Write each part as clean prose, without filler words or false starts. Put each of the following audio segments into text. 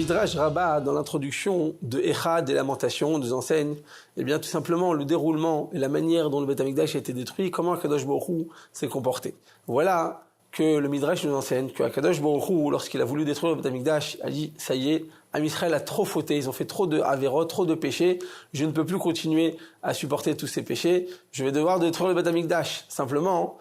Midrash Rabbah, dans l'introduction de Echad des Lamentations, nous enseigne, eh bien, tout simplement le déroulement et la manière dont le Beth Amikdash a été détruit, comment Akadosh Baruch Hu s'est comporté. Voilà que le Midrash nous enseigne que Akadosh Baruch Hu, lorsqu'il a voulu détruire le Beth Amikdash, a dit, ça y est, Am Israël a trop fauté, ils ont fait trop de avérotes, trop de péchés, je ne peux plus continuer à supporter tous ces péchés, je vais devoir détruire le Beth Amikdash. Simplement,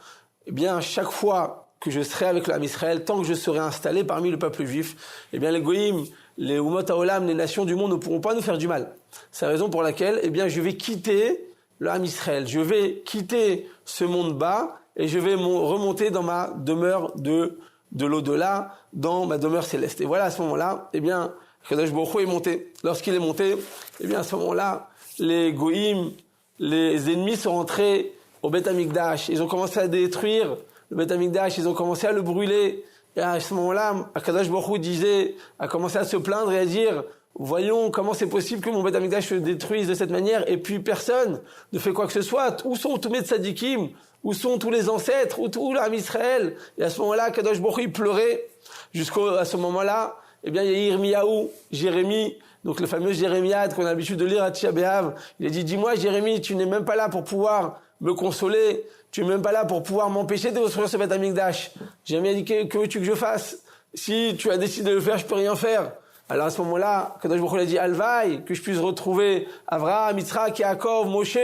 eh bien, chaque fois que je serai avec l'Am Israël, tant que je serai installé parmi le peuple juif, eh bien, les Goïm, les Umot HaOlam, les nations du monde ne pourront pas nous faire du mal. C'est la raison pour laquelle, eh bien, je vais quitter l'Am Israël. Je vais quitter ce monde bas et je vais remonter dans ma demeure de l'au-delà, dans ma demeure céleste. Et voilà, à ce moment-là, eh bien, Kadosh Baruch Hu est monté. Lorsqu'il est monté, eh bien, à ce moment-là, les Goïm, les ennemis sont rentrés au Beth Amikdash. Ils ont commencé à détruire le Beth Amikdash, ils ont commencé à le brûler. Et à ce moment-là, Akadosh Baruch Hu a commencé à se plaindre et à dire, voyons comment c'est possible que mon Beth Amikdash se détruise de cette manière, et puis personne ne fait quoi que ce soit. Où sont tous mes tzadikim? Où sont tous les ancêtres? Où l'Am Israël? Et à ce moment-là, Akadosh Baruch Hu pleurait. Jusqu'à ce moment-là, eh bien, il y a Yirmiyahu, Jérémie, donc le fameux Jérémiade qu'on a l'habitude de lire à Tisha B'Av. Il a dit, dis-moi, Jérémie, tu n'es même pas là pour pouvoir me consoler. Tu n'es même pas là pour pouvoir m'empêcher de détruire ce Beth Amikdash. Jérémie a dit, que veux-tu que je fasse? Si tu as décidé de le faire, je peux rien faire. Alors à ce moment-là, Kadosh Baruch Hu a dit, Alvaï, que je puisse retrouver Avraham, Yitzhak, Yaakov, Moshe,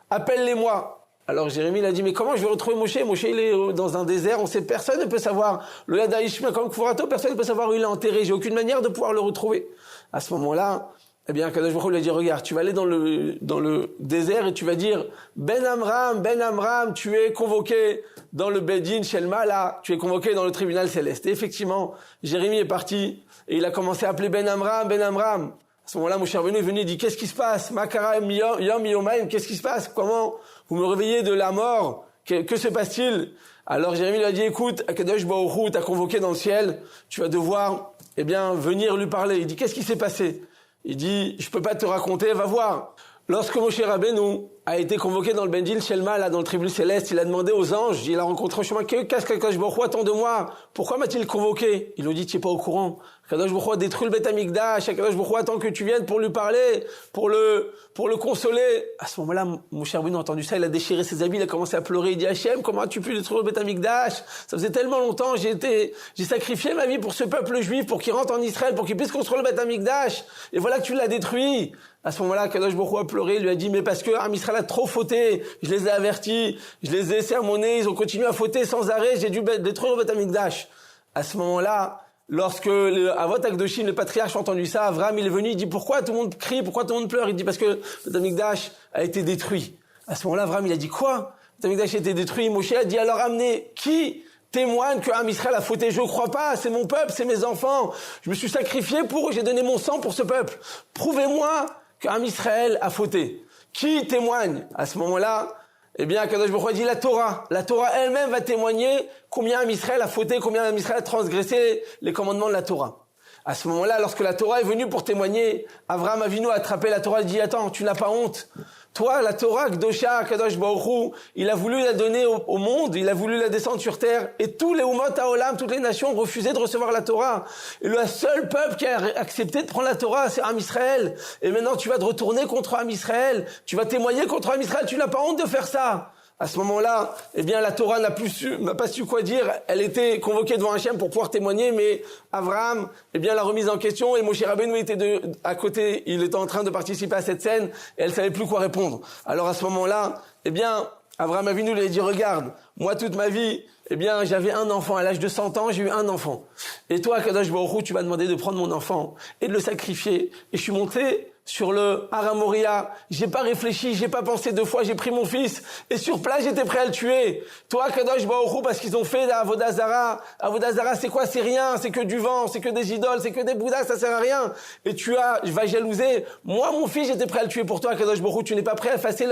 appelle-les-moi. Alors Jérémie a dit, mais comment je vais retrouver Moshe? Moshe, il est dans un désert, on sait, personne ne peut savoir. Le Yada Ishmael, comme Kfurato, personne ne peut savoir où il est enterré. J'ai aucune manière de pouvoir le retrouver. À ce moment-là, eh bien, Kadosh Baruch Hu lui a dit, regarde, tu vas aller dans le désert et tu vas dire, Ben Amram, tu es convoqué dans le Bedin Shelma, là, tu es convoqué dans le tribunal céleste. Et effectivement, Jérémie est parti et il a commencé à appeler Ben Amram. À ce moment-là, Moshe Rabbeinu est venu et dit, qu'est-ce qui se passe? Makara Yom Yomaim, qu'est-ce qui se passe? Comment vous me réveillez de la mort? Que se passe-t-il? Alors Jérémie lui a dit, écoute, Akadosh Baruch Hu t'a convoqué dans le ciel, tu vas devoir, eh bien, venir lui parler. Il dit, qu'est-ce qui s'est passé? Il dit, je peux pas te raconter, va voir. Lorsque Moshe Rabbeinu a été convoqué dans le Bendil Shelma, là, dans le tribunal céleste, il a demandé aux anges, il a rencontré au chemin, qu'est-ce qu'Akadosh Baruch Hu attend de moi? Pourquoi m'a-t-il convoqué? Ils lui ont dit, tu es pas au courant. Akadosh Baruch Hu a détruit le Beth Amikdash, Akadosh Baruch Hu attend que tu viennes pour lui parler, pour le consoler. À ce moment-là, Moshe Rabbeinu a entendu ça, il a déchiré ses habits, il a commencé à pleurer, il dit, Hachem, comment as-tu pu détruire le Beth Amikdash? Ça faisait tellement longtemps, j'ai sacrifié ma vie pour ce peuple juif, pour qu'il rentre en Israël, pour qu'il puisse construire le Beth Amikdash. Et voilà que tu l'as détruit. À ce moment-là, Kadosh Baruch Hu a pleuré, il lui a dit, mais parce que Am Israël a trop fauté, je les ai avertis, je les ai sermonnés, ils ont continué à fauter sans arrêt, j'ai dû détruire le Beth Amikdash. À ce moment-là, lorsque Avot Akdoshim, les patriarches, ont entendu ça, Avraham, il est venu, il dit, pourquoi tout le monde crie, pourquoi tout le monde pleure? Il dit, parce que le Beth Amikdash a été détruit. À ce moment-là, Avraham, il a dit, quoi? Le Beth Amikdash a été détruit. Moshe a dit, alors amenez, qui témoigne que Am Israël a fauté? Je ne crois pas, c'est mon peuple, c'est mes enfants. Je me suis sacrifié j'ai donné mon sang pour ce peuple. Prouvez-moi qu'Am Israël a fauté. Qui témoigne? À ce moment-là, eh bien, Kadosh Baruch Hu a dit la Torah. La Torah elle-même va témoigner combien Am Israël a fauté, combien Am Israël a transgressé les commandements de la Torah. À ce moment-là, lorsque la Torah est venue pour témoigner, Avraham Avinu a attrapé la Torah et dit, attends, tu n'as pas honte? Toi, la Torah, Kdosha, Kadosh Baruch Hu, il a voulu la donner au monde, il a voulu la descendre sur terre, et tous les Umot HaOlam, toutes les nations ont refusé de recevoir la Torah. Et le seul peuple qui a accepté de prendre la Torah, c'est Am Israël. Et maintenant, tu vas te retourner contre Am Israël, tu vas témoigner contre Am Israël, tu n'as pas honte de faire ça. À ce moment-là, eh bien, la Torah n'a pas su quoi dire. Elle était convoquée devant Hachem pour pouvoir témoigner, mais Avraham, eh bien, l'a remise en question et Moshe Rabbeinu était à côté. Il était en train de participer à cette scène et elle savait plus quoi répondre. Alors, à ce moment-là, eh bien, Avraham Avinu lui a dit, regarde, moi, toute ma vie, eh bien, j'avais un enfant. À l'âge de 100 ans, j'ai eu un enfant. Et toi, Kadosh Baruch Hu, tu m'as demandé de prendre mon enfant et de le sacrifier. Et je suis monté sur le Har Moria, j'ai pas réfléchi, j'ai pas pensé deux fois, j'ai pris mon fils, et sur place, j'étais prêt à le tuer. Toi, Kadosh Baruch Hu, parce qu'ils ont fait la Avodah Zarah. Avodah Zarah, c'est quoi? C'est rien, c'est que du vent, c'est que des idoles, c'est que des bouddhas, ça sert à rien. Et je vais jalouser. Moi, mon fils, j'étais prêt à le tuer pour toi, Kadosh Baruch Hu, tu n'es pas prêt à effacer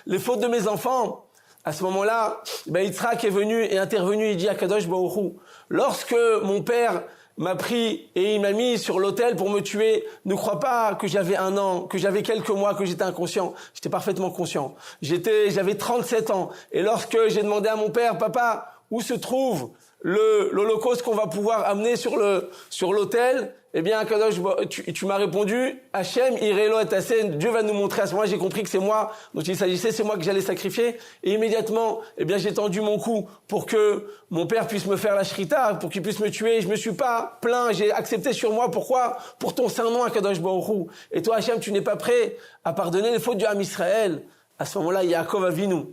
les fautes de mes enfants. À ce moment-là, Yitzhak est venu et intervenu, il dit à Kadosh Baruch Hu, lorsque mon père m'a pris et il m'a mis sur l'autel pour me tuer, ne crois pas que j'avais un an, que j'avais quelques mois, que j'étais inconscient. J'étais parfaitement conscient. J'avais 37 ans. Et lorsque j'ai demandé à mon père, papa, où se trouve l'holocauste qu'on va pouvoir amener sur l'autel, eh bien, Kadosh, tu m'as répondu, Hachem, Irelo et Tasen, Dieu va nous montrer. À ce moment-là, j'ai compris que c'est moi dont il s'agissait, c'est moi que j'allais sacrifier. Et immédiatement, eh bien, j'ai tendu mon cou pour que mon père puisse me faire la shrita, pour qu'il puisse me tuer. Je me suis pas plaint, j'ai accepté sur moi. Pourquoi? Pour ton saint nom, Kadosh Baruch Hu. Et toi, Hachem, tu n'es pas prêt à pardonner les fautes du Ham Israël. À ce moment-là, Yaakov Avinu,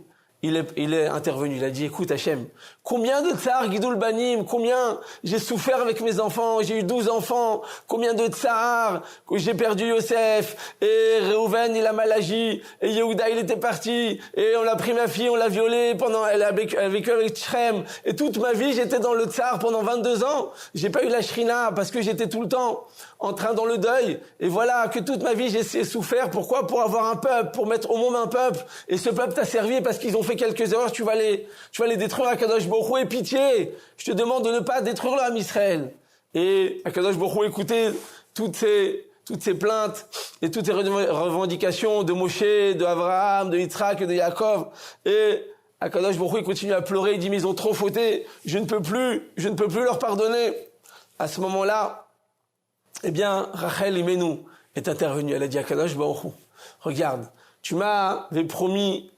il est intervenu, il a dit, écoute Hachem, combien de tsar Gidoul Banim, combien j'ai souffert avec mes enfants, j'ai eu 12 enfants, combien de tsar, j'ai perdu Yosef, et Reuven il a mal agi, et Yehuda il était parti, et on l'a pris ma fille, on l'a violée elle a vécu avec Tchrem, et toute ma vie j'étais dans le tsar pendant 22 ans, j'ai pas eu la shrina parce que j'étais tout le temps en train dans le deuil, et voilà, que toute ma vie j'ai souffert, pourquoi? Pour avoir un peuple, pour mettre au monde un peuple, et ce peuple t'a servi parce qu'ils ont fait quelques erreurs, tu vas les détruire à Kadosh Baruch Hu, et pitié, je te demande de ne pas détruire le Ham Israël. Et Akadosh Baruch Hu écoutait toutes ces plaintes et toutes ces revendications de Moshe, de Abraham, de Yitzhak et de Yaakov. Et Akadosh Baruch Hu continue à pleurer, il dit mais ils ont trop fauté, je ne peux plus leur pardonner. À ce moment-là, eh bien, Rachel Imenu est intervenue. Elle a dit à Akadosh Baruch Hu, regarde, tu m'avais promis,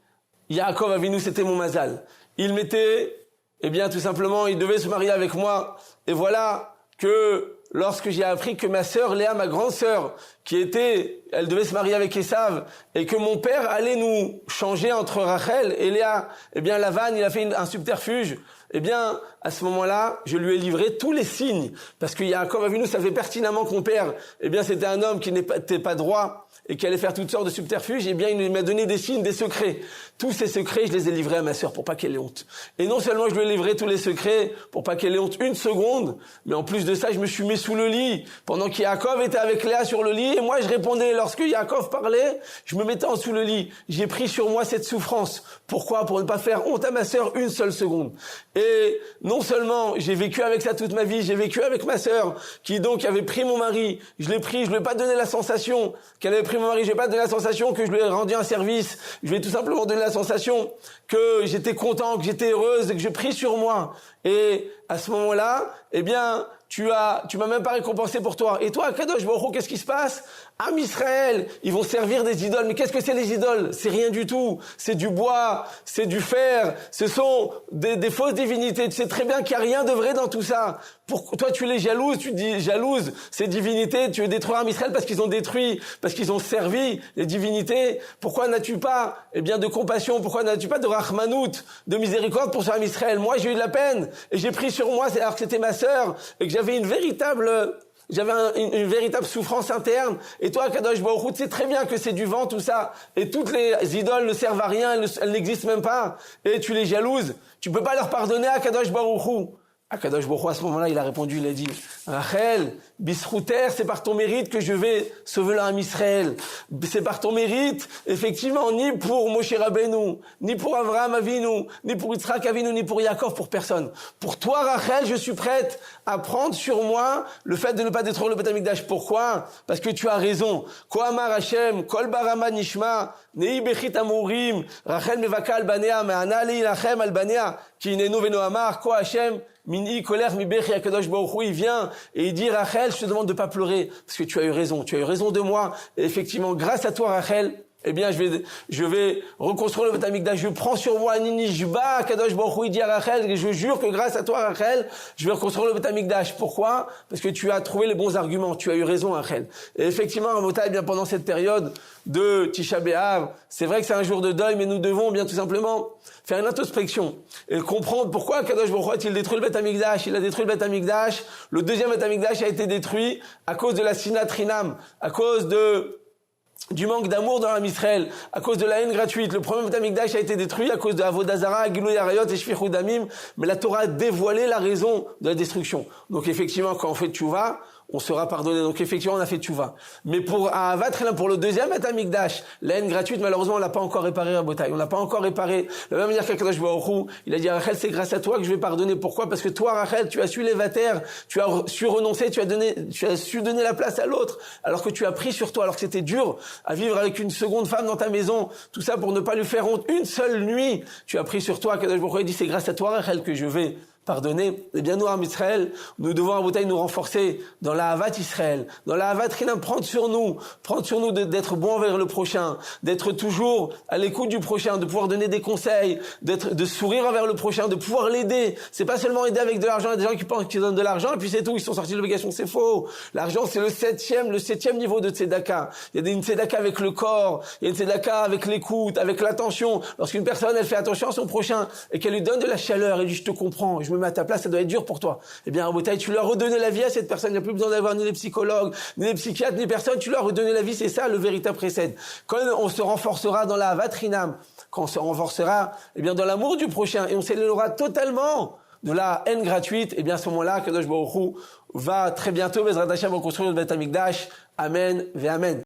Yaakov Avinu, c'était mon mazal. Il m'était, eh bien, tout simplement, il devait se marier avec moi. Et voilà que lorsque j'ai appris que ma sœur Léa, ma grande sœur, elle devait se marier avec Esav, et que mon père allait nous changer entre Rachel et Léa, eh bien, Lavan, il a fait un subterfuge. Eh bien, à ce moment-là, je lui ai livré tous les signes. Parce que Yaakov Avinu savait pertinemment que mon père, eh bien, c'était un homme qui n'était pas droit, et qui allait faire toutes sortes de subterfuges, eh bien, il m'a donné des signes, des secrets. Tous ces secrets, je les ai livrés à ma sœur pour pas qu'elle ait honte. Et non seulement je lui ai livré tous les secrets pour pas qu'elle ait honte une seconde, mais en plus de ça, je me suis mis sous le lit pendant qu'Yaakov était avec Léa sur le lit, et moi, je répondais. Lorsque Yaakov parlait, je me mettais en sous le lit. J'ai pris sur moi cette souffrance. Pourquoi? Pour ne pas faire honte à ma sœur une seule seconde. Et non seulement j'ai vécu avec ça toute ma vie, j'ai vécu avec ma sœur, qui donc avait pris mon mari. Je l'ai pris, je lui ai pas donné la sensation qu'elle avait pris mon mari, j'ai pas donné la sensation que je lui ai rendu un service, je lui ai tout simplement donné la sensation que j'étais content, que j'étais heureuse, et que j'ai pris sur moi. Et à ce moment-là, eh bien, tu m'as même pas récompensé pour toi. Et toi, Kadosh Baruch Hu, qu'est-ce qui se passe? Ham Israël, ils vont servir des idoles. Mais qu'est-ce que c'est les idoles? C'est rien du tout. C'est du bois, c'est du fer, ce sont des fausses divinités. Tu sais très bien qu'il n'y a rien de vrai dans tout ça. Toi, tu les jalouses, tu dis jalouse ces divinités, tu veux détruire Ham Israël parce qu'ils ont détruit, parce qu'ils ont servi les divinités. Pourquoi n'as-tu pas, eh bien, de compassion? Pourquoi n'as-tu pas de rachmanout, de miséricorde pour ce Ham Israël? Moi, j'ai eu de la peine et j'ai pris sur moi, alors que c'était ma sœur et que j'avais une véritable souffrance interne. Et toi, Kadosh Baruch Hu, tu sais très bien que c'est du vent, tout ça. Et toutes les idoles ne servent à rien, elles n'existent même pas. Et tu les jalouses. Tu peux pas leur pardonner à Kadosh Baruch Hu. Akadosh Baruch Hu, à ce moment-là, il a répondu, il a dit, Rachel, Bisrouter, c'est par ton mérite que je vais sauver l'âme Israël. C'est par ton mérite, effectivement, ni pour Moshe Rabbeinu, ni pour Avraham Avinu, ni pour Yitzhak Avinu, ni pour Yaakov, pour personne. Pour toi, Rachel, je suis prête à prendre sur moi le fait de ne pas détruire le Beth Amikdash. Pourquoi? Parce que tu as raison. Kohamar Hashem, Kol Barama Nishma, Nei Bechit Amurim, Rachel Mevaka Albanea, Me'ana Leilachem Albanea, Ki Nenu Veno Amar, Ko Hashem, Mini, colère, mi bechi, Akadosh Baruch Hu, il vient et il dit, Rachel, je te demande de pas pleurer, parce que tu as eu raison de moi. Et effectivement, grâce à toi, Rachel, eh bien, je vais reconstruire le Beth Amikdash. Je prends sur moi Ninishba, Akadosh Baruch Hu, il dit à Rachel, et je jure que grâce à toi, Rachel, je vais reconstruire le Beth Amikdash. Pourquoi? Parce que tu as trouvé les bons arguments. Tu as eu raison, Rachel. Et effectivement, Rabotai, bien pendant cette période de Tisha B'Av, c'est vrai que c'est un jour de deuil, mais nous devons bien tout simplement faire une introspection et comprendre pourquoi Akadosh Baruch Hu a-t-il détruit le Beth Amikdash. Il a détruit le Beth Amikdash. Le deuxième Beth Amikdash a été détruit à cause de la Sinat Rinam, à cause du manque d'amour dans l'âme Israël, à cause de la haine gratuite. Le premier Beth Amikdash a été détruit à cause de Avodah Zara, Gilui Arayot et Shfichut Damim, mais la Torah a dévoilé la raison de la destruction. Donc effectivement, quand on fait tchouva, on sera pardonné. Donc effectivement, on a fait tchouva. Mais pour le deuxième Beth Amikdash, la haine gratuite, malheureusement, on l'a pas encore réparé à Botaï. On l'a pas encore réparé. De la même manière qu'Akadosh Baruch Hu, il a dit à Rachel, c'est grâce à toi que je vais pardonner. Pourquoi? Parce que toi, Rachel, tu as su l'évater, tu as su renoncer, tu as su donner la place à l'autre, alors que tu as pris sur toi, alors que c'était dur à vivre avec une seconde femme dans ta maison, tout ça pour ne pas lui faire honte une seule nuit. Tu as pris sur toi, Akadosh Baruch Hu dit, c'est grâce à toi, Rachel, que je vais pardonner. Eh bien, nous, en Israël, nous devons, Rabotai, nous renforcer dans la Havat Israël, dans la Havat Chinam, prendre sur nous d'être bon envers le prochain, d'être toujours à l'écoute du prochain, de pouvoir donner des conseils, de sourire envers le prochain, de pouvoir l'aider. C'est pas seulement aider avec de l'argent. Il y a des gens qui pensent qu'ils donnent de l'argent et puis c'est tout, ils sont sortis de l'obligation. C'est faux. L'argent, c'est le septième niveau de tzedaka. Il y a une tzedaka avec le corps, il y a une tzedaka avec l'écoute, avec l'attention. Lorsqu'une personne, elle fait attention à son prochain et qu'elle lui donne de la chaleur, elle dit, je te comprends, je me mets à ta place, ça doit être dur pour toi. Eh bien, Rabotai, tu lui as redonné la vie à cette personne. Il n'y a plus besoin d'avoir ni les psychologues, ni les psychiatres, ni personne. Tu lui as redonné la vie. C'est ça, le véritable précède. Quand on se renforcera dans la Havat Chinam, quand on se renforcera, eh bien, dans l'amour du prochain et on s'éloignera totalement de la haine gratuite, eh bien, à ce moment-là, Kadosh Baruch Hu va très bientôt, Bezrat Hashem, reconstruire le Beit HaMikdash. Amen ve Amen.